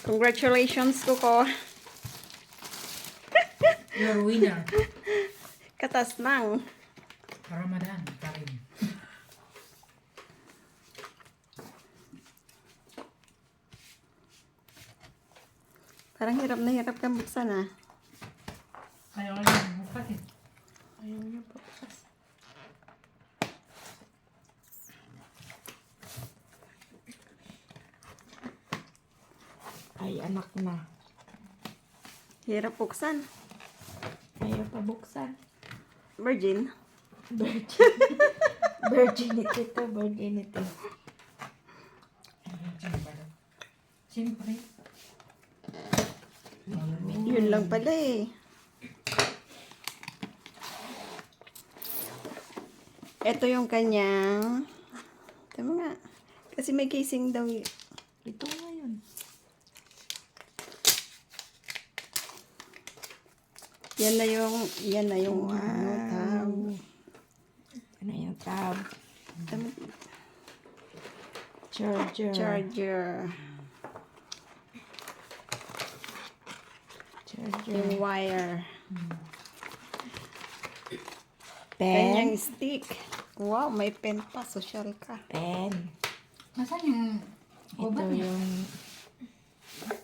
Congratulations, Kuko. You're a winner. Katas mang. Ramadan, Karim. Parang hirap na hirap kang buksan ah. Ayaw lang bukas eh. Ayaw niya buksan. Ay, anak na. Hirap buksan. Ayaw pa buksan. Virgin. Virgin. Virginity to, virginity. Siyempre. Yun lang pala eh. Ito yung kanyang... Tama nga. Kasi may casing daw yun. Ito nga yun. Yan na yung Wow. ano, tab. Ano yung tab? Tama, Charger. charger. Charger. Yung wire. Pen. Kanyang stick. Wow, may pen pa. Social ka. Pen. Nasaan yung Ito cover niya? yung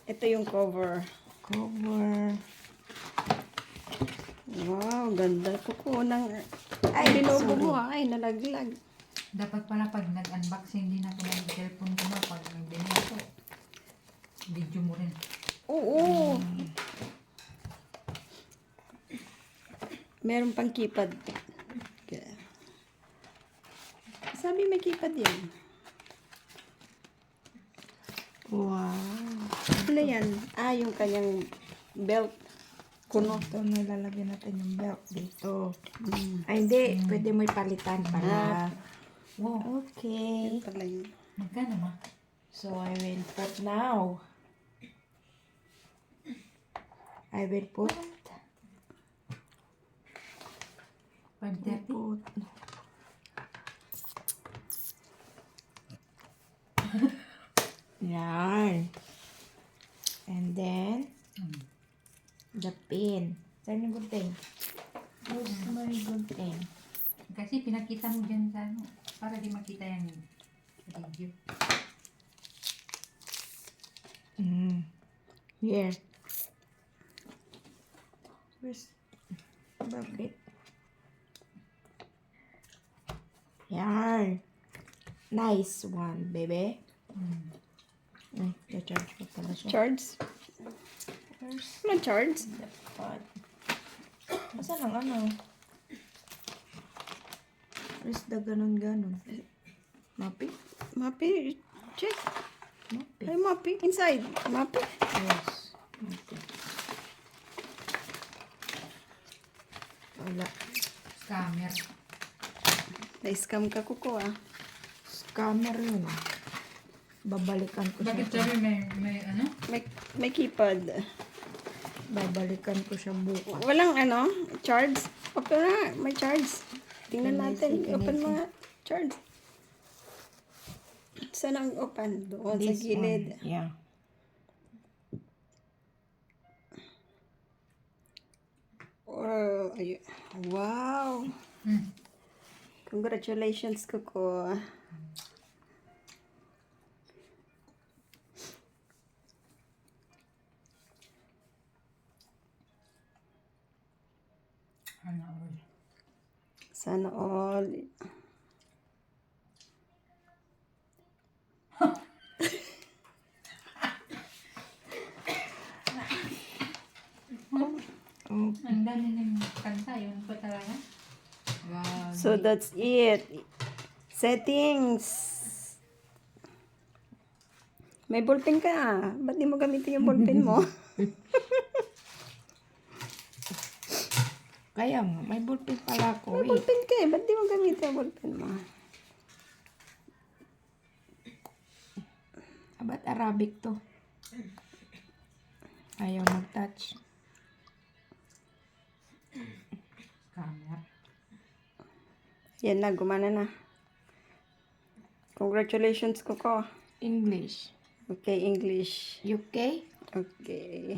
Ito yung cover. cover. Wow, ganda ko ko ng... Ay, Ay, binubo sorry. mo ah. Ay, nalaglag. Dapat pala pag nag-unboxing din ako ng cellphone ko na pag nagbili ako. Video mo rin. Oo. Meron pang keypad. Sabi may keypad yan. Wow. Ano yan? Ah, yung kanyang belt. Kuno. Ito, nalalagyan natin yung belt dito. Mm. Ay, hindi. Pwede mo ipalitan pala. Wow. Okay. Yan pala yun. Magkano ma? So, I will put now. I will put. 530? Put. Yan. And then, the pin. Saan yung good thing? Where's my good thing? Kasi pinakita mo dyan sa ano. Para di makita yan sa video. Here. Where's... Bakit? Yan. Nice one, baby. Ay, na-charge ko pala siya. Charge? Where's Ano charge? the pod? Asan ang ano? Where's the ganon-ganon? Mapi? Mapi, check. Mapi. Ay, mapi. Inside. Mapi. Yes. Mapi. Wala. Scammer. Na-scam ka kuko ah. Scammer yun. Babalikan ko siya. Bakit sabi may ano? May keypad. Babalikan ko siya bukas. Walang ano, charge. Open na, may charge. Tingnan natin. Can I see? Open mo nga. Charge. Saan ang open? Doon sa This gilid. one. Yeah. Oh, wow. Congratulations, Kuko. Ano all? Sana all. Oh, Ang dami ng kanta. Yun po talaga. Wow. So that's it. Settings. May ballpen ka ah. Ba't di mo gamitin yung ballpen mo? kaya nga, may ballpen pala ako May eh. ballpen ka eh. Ba't di mo gamitin yung ballpen mo? Ba't Arabic to? Ayaw mag-touch. Scammer. Yan na, gumana na. Congratulations, Kuko. English. Okay, English. UK? Okay.